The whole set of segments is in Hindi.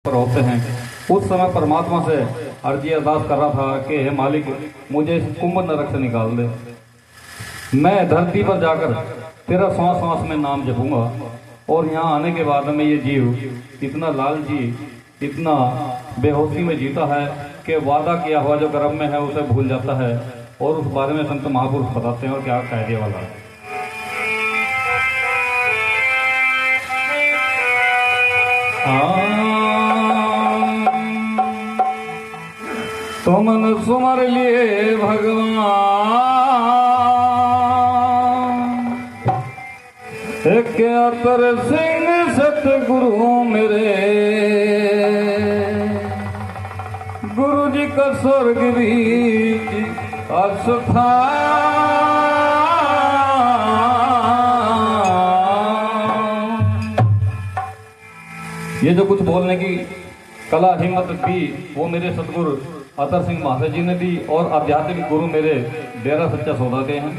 पर होते हैं। उस समय परमात्मा से अर्जी अरदास कर रहा था कि हे मालिक, मुझे इस कुंभ नरक से निकाल दे। मैं धरती पर जाकर तेरा सांस सांस में नाम जपूंगा। और यहाँ आने के बाद में ये जीव इतना लालची, इतना बेहोशी में जीता है कि वादा किया हुआ जो कर्म में है उसे भूल जाता है। और उस बारे में संत महापुरुष बताते हैं और क्या कहने वाला है। तुमन सुमर लिए भगवान, एक अतर सिंह सतगुरु मेरे, गुरु जी का स्वर्ग भी अस्थान। ये जो कुछ बोलने की कला हिम्मत दी वो मेरे सतगुरु अतर सिंह महाराज जी ने दी और आध्यात्मिक गुरु मेरे डेरा सच्चा सौदा के हैं।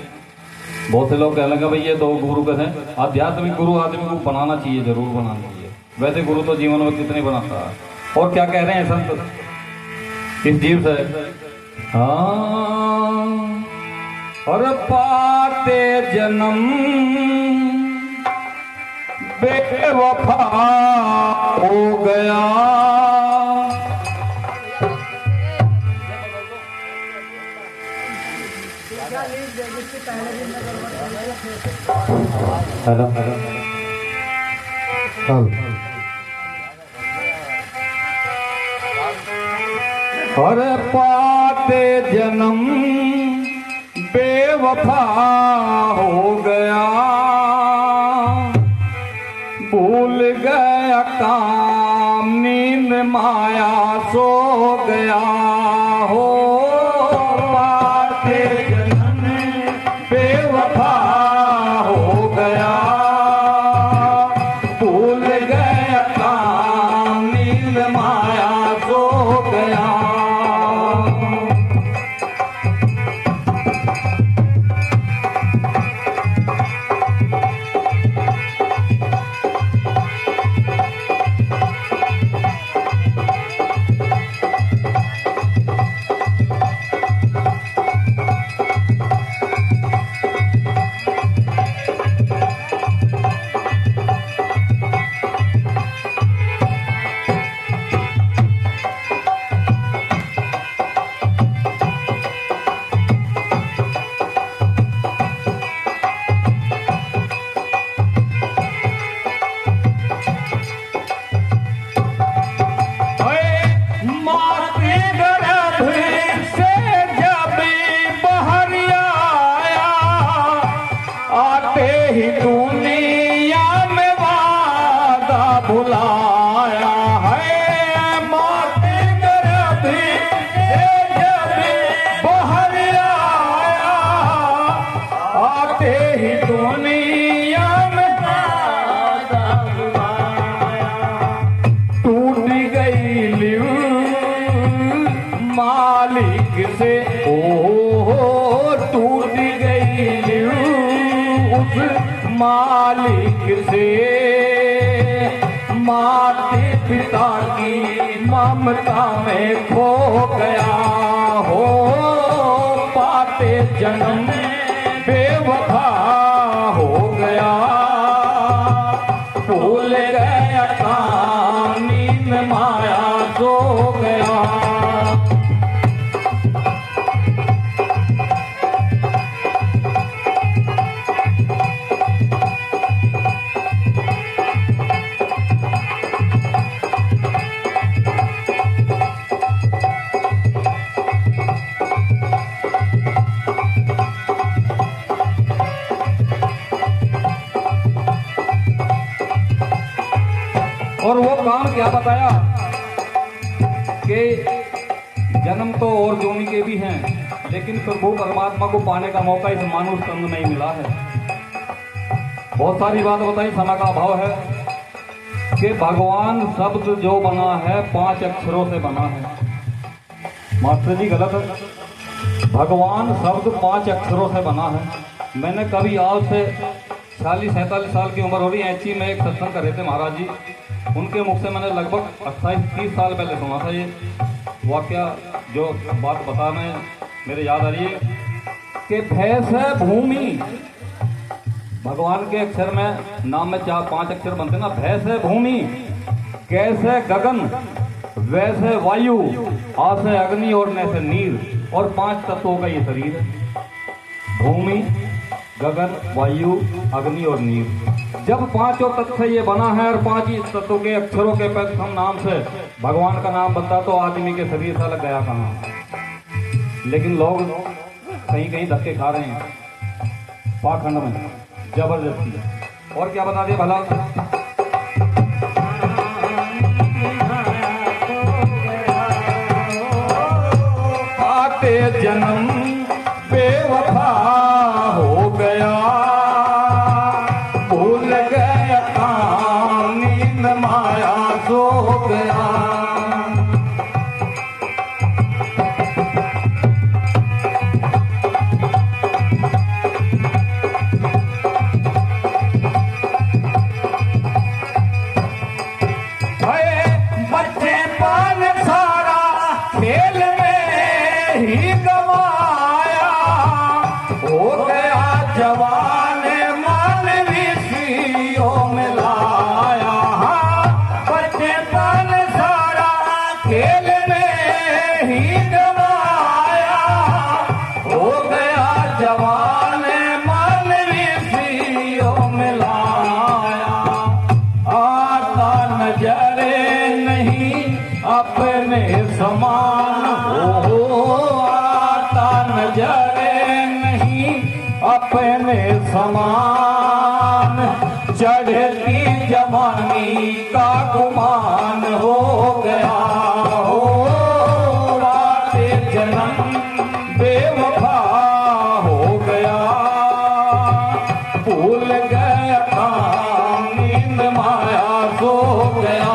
बहुत से लोग कह लगे भाई ये दो गुरु के हैं। आध्यात्मिक गुरु आदमी को बनाना चाहिए, जरूर बनाना चाहिए। वैसे गुरु तो जीवन में कितने बनाता है। और क्या कह रहे हैं संत इस जीव से? हाँ, और पाते जन्म बेवफा हो गया, हेलो और पाते जन्म बेवफा हो गया, भूल गया काम नींद माया सो गया हो। पाते जन्म बेवफा हो गया, भूल गया काम नींद माया सो गया। बुलाया है माते गर्भ से जब बाहर आया, आते ही दुनिया में टूट गई लिव मालिक से। ओ टूट गई लिव उस मालिक से, माते पिता की ममता में खो गया हो। पाते जन्म बेवफा हो गया, भूल गया काम नींद माया सो गया। और वो काम क्या बताया कि जन्म तो और जोनी के भी हैं, लेकिन प्रभु परमात्मा को पाने का मौका इस मानुष तन नहीं मिला है। बहुत सारी बात बताई, समय का अभाव है कि भगवान शब्द जो बना है 5 अक्षरों से बना है। मास्टर जी गलत है। भगवान शब्द 5 अक्षरों से बना है। मैंने कभी आज से 40-47 साल की उम्र हो रही है, ऐसी में एक सत्संग कर रहे थे महाराज जी, उनके मुख से मैंने लगभग 28-30 साल पहले सुना था। ये वाकया जो बात बताने मेरे याद आ रही है कि भैंस है भूमि, भगवान के अक्षर में नाम में 4-5 अक्षर बनते ना। भैंस है भूमि, कैसे गगन, वैसे वायु, आसे अग्नि और नैसे नीर, और 5 तत्वों का ये शरीर है। भूमि, गगन, वायु, अग्नि और नीर। जब 5 तत्व से ये बना है और 5 ही तत्वों के अक्षरों के प्रथम नाम से भगवान का नाम बनता तो आदमी के शरीर से अलग गया कहाँ। लेकिन लोग कहीं कहीं धक्के खा रहे हैं पाखंड में जबरदस्ती। और क्या बता दिया भला, आते जन्म बेवफा हो गया, भूल गया काम, नींद माया सो गया। जवान मन ऋषियों में लाया, बचपन सारा खेल में ही गवाया। हो गया जवान मन ऋषियों में लाया, आता नजरे नहीं अपने समान हो, आता नजरे अपने समान, चढ़ती जवानी का गुमान हो गया। हो आते जन्म बेवफा हो गया, भूल गया काम, नींद माया सो गया।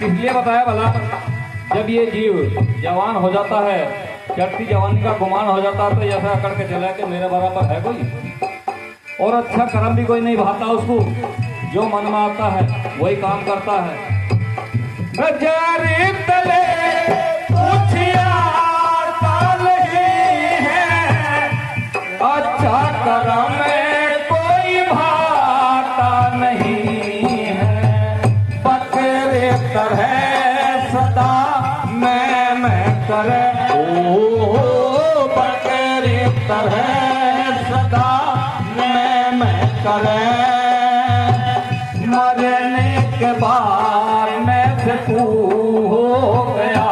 इसलिए बताया भला, जब ये जीव जवान हो जाता है, चढ़ती जवानी का गुमान हो जाता है, तो ऐसा करके चला कि मेरे बराबर है कोई, और अच्छा कर्म भी कोई नहीं भाता उसको, जो मन में आता है वही काम करता है। नजर तले कुछ आता नहीं है, अच्छा कर्म कोई भाता नहीं है। बकरे तरह सदा मैं करे, ओ बकरे तरह सदा मैं करे, मरने के बाद मैं से तू हो गया।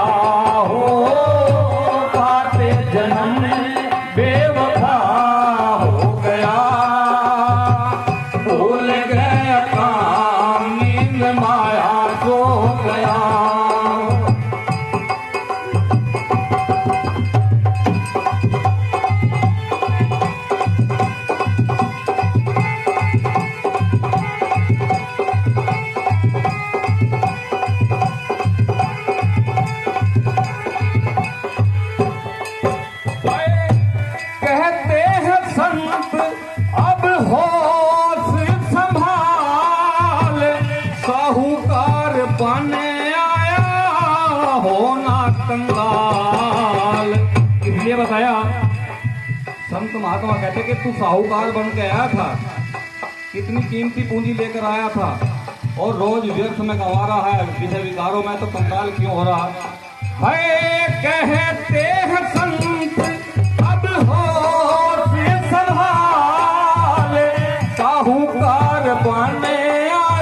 हो पाते जन्म बेवफा हो गया, भूल गया काम, नींद माया सो गया। कहते हैं संत अब होश संभाल, साहूकार बने आया होना कंगाल। इसलिए बताया, संत महात्मा कहते कि तू साहूकार बन के आया था, कितनी कीमती पूंजी लेकर आया था, और रोज व्यर्थ में गंवा रहा है, विषय विकारों में तो कंगाल क्यों हो रहा है। कहते हैं संत